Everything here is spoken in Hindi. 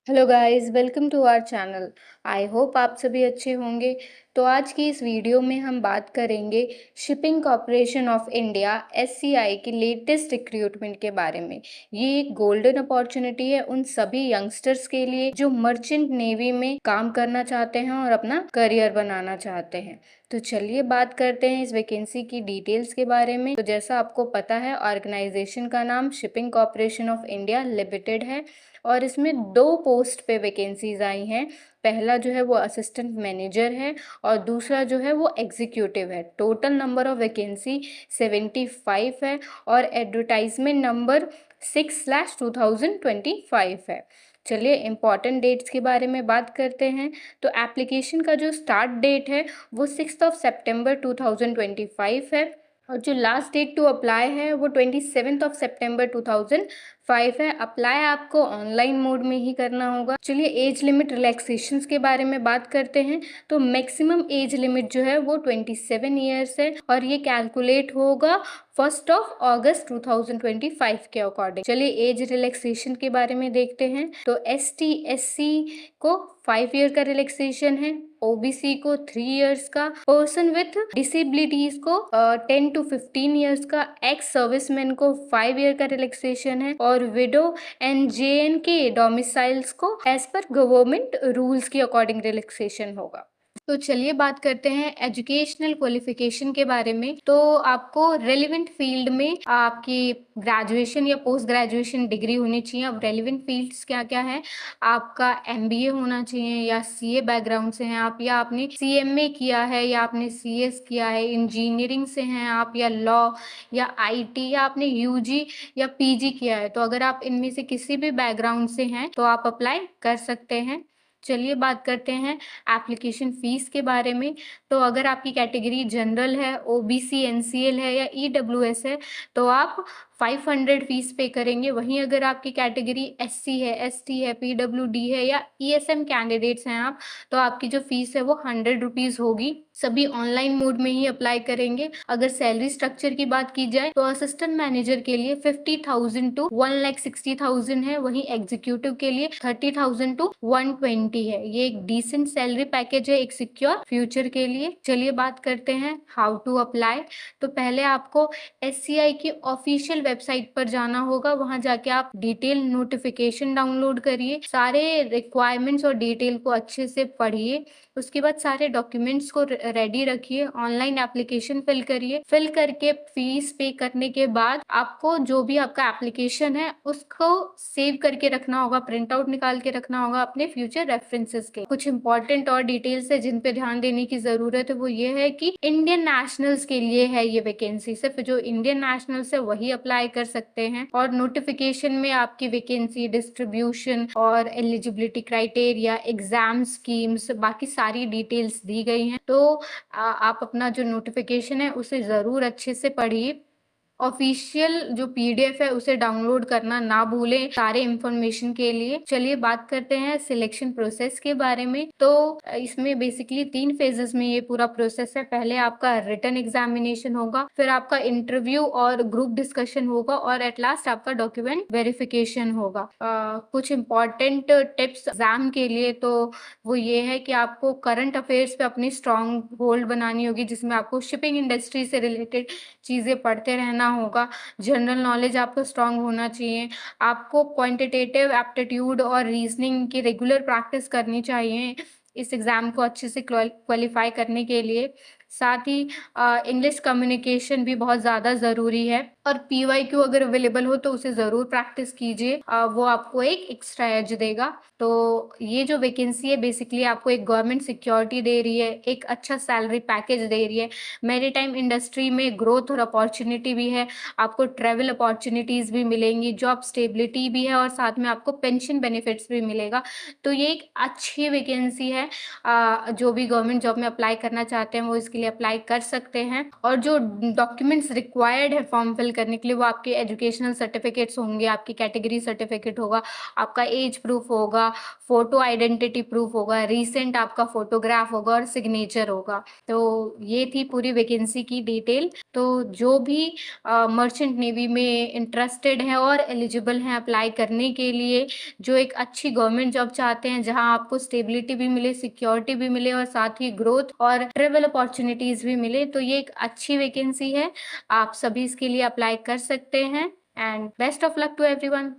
Hello guys, welcome to our channel. I hope आप सभी अच्छे होंगे। तो आज की इस वीडियो में हम बात करेंगे shipping corporation of India SCI की लेटेस्ट रिक्रूटमेंट के बारे में। ये एक गोल्डन अपॉर्चुनिटी है उन सभी यंगस्टर्स के लिए जो मर्चेंट नेवी में काम करना चाहते हैं और अपना करियर बनाना चाहते हैं। तो चलिए बात करते हैं इस वैकेंसी की डिटेल्स के बारे में। तो जैसा आपको पता है, ऑर्गेनाइजेशन का नाम shipping corporation of India limited है और इसमें 2 पोस्ट पे वैकेंसीज आई हैं। पहला जो है वो असिस्टेंट मैनेजर है और दूसरा जो है वो एग्जीक्यूटिव है। टोटल नंबर ऑफ वैकेंसी 75 है और एडवर्टाइजमेंट नंबर 6/2025 है। चलिए इम्पॉर्टेंट डेट्स के बारे में बात करते हैं। तो एप्लीकेशन का जो स्टार्ट डेट है वो 6 सितंबर 2025 है और जो लास्ट डेट टू अप्लाई है वो 27 सितंबर 2005 है। अप्लाई आपको ऑनलाइन मोड में ही करना होगा। चलिए एज लिमिट रिलैक्सेशंस के बारे में बात करते हैं। तो मैक्सिमम एज लिमिट जो है वो 27 ईयर्स है और ये कैलकुलेट होगा 1 अगस्त 2025 के अकॉर्डिंग। चलिए एज रिलैक्सेशन के बारे में देखते हैं। तो ST/SC को 5 ईयर का रिलैक्सेशन है, OBC को 3 इयर्स का, पर्सन विथ डिसेबिलिटीज को 10 to 15 इयर्स का, एक्स सर्विसमैन को 5 ईयर का रिलैक्सेशन है और विडो एंड JN के डोमिसाइल्स को एज पर गवर्नमेंट रूल्स के अकॉर्डिंग रिलैक्सेशन होगा। तो चलिए बात करते हैं एजुकेशनल क्वालिफिकेशन के बारे में। तो आपको रेलिवेंट फील्ड में आपकी ग्रेजुएशन या पोस्ट ग्रेजुएशन डिग्री होनी चाहिए। अब रेलिवेंट फील्ड्स क्या क्या है, आपका MBA होना चाहिए या CA बैकग्राउंड से हैं आप, या आपने CMA किया है या आपने CS किया है, इंजीनियरिंग से हैं आप, या लॉ या IT, या आपने UG या PG किया है। तो अगर आप इनमें से किसी भी बैकग्राउंड से हैं तो आप अप्लाई कर सकते हैं। चलिए बात करते हैं एप्लीकेशन फ़ीस के बारे में। तो अगर आपकी कैटेगरी जनरल है, OBC NCL है या EWS है तो आप 500 फीस पे करेंगे। वहीं अगर आपकी कैटेगरी SC है, ST है, PWD है या ESM कैंडिडेट्स हैं आप, तो आपकी जो फीस है वो 100 रुपीज़ होगी। सभी ऑनलाइन मोड में ही अप्लाई करेंगे। अगर सैलरी स्ट्रक्चर की बात की जाए तो असिस्टेंट मैनेजर के लिए 50,000 to 1,60,000 है, वहीं एग्जीक्यूटिव के लिए 30,000 to 120 है। ये एक डिसेंट सैलरी पैकेज है एक सिक्योर फ्यूचर के लिए। चलिए बात करते हैं हाउ टू अप्लाई। तो पहले आपको SCI की ऑफिशियल वेबसाइट पर जाना होगा। वहां जाके आप डिटेल नोटिफिकेशन डाउनलोड करिए, सारे रिक्वायरमेंट्स और डिटेल को अच्छे से पढ़िए। उसके बाद सारे डॉक्यूमेंट्स को रेडी रखिए, ऑनलाइन एप्लीकेशन फिल करिए। फिल करके फीस पे करने के बाद आपको जो भी आपका एप्लीकेशन है उसको सेव करके रखना होगा, प्रिंट आउट निकाल के रखना होगा अपने फ्यूचर रेफरेंसेस के। कुछ इंपॉर्टेंट और डिटेल्स है जिन पे ध्यान देने की जरूरत है, वो ये है कि इंडियन नेशनल्स के लिए है ये वैकेंसी। सिर्फ जो इंडियन नेशनल्स है वही अप्लाई कर सकते हैं। और नोटिफिकेशन में आपकी वैकेंसी डिस्ट्रीब्यूशन और एलिजिबिलिटी क्राइटेरिया, एग्जाम स्कीम्स, बाकी सारी डिटेल्स दी गई हैं। तो आप अपना जो नोटिफिकेशन है उसे ज़रूर अच्छे से पढ़िए। ऑफिशियल जो PDF है उसे डाउनलोड करना ना भूलें सारे इंफॉर्मेशन के लिए। चलिए बात करते हैं सिलेक्शन प्रोसेस के बारे में। तो इसमें बेसिकली 3 फेजेस में ये पूरा प्रोसेस है। पहले आपका रिटन एग्जामिनेशन होगा, फिर आपका इंटरव्यू और ग्रुप डिस्कशन होगा और एट लास्ट आपका डॉक्यूमेंट वेरिफिकेशन होगा। कुछ इंपॉर्टेंट टिप्स एग्जाम के लिए तो वो ये है कि आपको करंट अफेयर्स पे अपनी स्ट्रॉन्ग होल्ड बनानी होगी, जिसमें आपको शिपिंग इंडस्ट्री से रिलेटेड चीज़ें पढ़ते रहना होगा। जनरल नॉलेज आपको स्ट्रांग होना चाहिए। आपको क्वांटिटेटिव एप्टीट्यूड और रीजनिंग की रेगुलर प्रैक्टिस करनी चाहिए इस एग्ज़ाम को अच्छे से क्वालिफाई करने के लिए। साथ ही इंग्लिश कम्युनिकेशन भी बहुत ज़्यादा ज़रूरी है और PYQ अगर अवेलेबल हो तो उसे ज़रूर प्रैक्टिस कीजिए। वो आपको एक एक्स्ट्रा एज देगा। तो ये जो वैकेंसी है बेसिकली आपको एक गवर्नमेंट सिक्योरिटी दे रही है, एक अच्छा सैलरी पैकेज दे रही है, मैरीटाइम इंडस्ट्री में ग्रोथ और अपॉर्चुनिटी भी है, आपको ट्रैवल अपॉर्चुनिटीज़ भी मिलेंगी, जॉब स्टेबिलिटी भी है और साथ में आपको पेंशन बेनिफिट्स भी मिलेगा। तो ये एक अच्छी वैकेंसी है। जो भी गवर्नमेंट जॉब में अप्लाई करना चाहते हैं वो इसके लिए अप्लाई कर सकते हैं। और जो डॉक्यूमेंट्स रिक्वायर्ड है फॉर्म फिल करने के लिए वो आपके एजुकेशनल सर्टिफिकेट्स होंगे, आपकी कैटेगरी सर्टिफिकेट होगा, आपका एज प्रूफ होगा, फोटो आइडेंटिटी प्रूफ होगा, रीसेंट आपका फोटोग्राफ होगा और सिग्नेचर होगा। तो ये थी पूरी वैकेंसी की डिटेल। तो जो भी मर्चेंट नेवी में इंटरेस्टेड है और एलिजिबल हैं अप्लाई करने के लिए, जो एक अच्छी गवर्नमेंट जॉब चाहते हैं जहां आपको स्टेबिलिटी भी मिले, सिक्योरिटी भी मिले और साथ ही ग्रोथ और ट्रेवल अपॉर्चुनिटीज भी मिले, तो ये एक अच्छी वैकेंसी है। आप सभी इसके लिए अप्लाई कर सकते हैं and best of luck to everyone.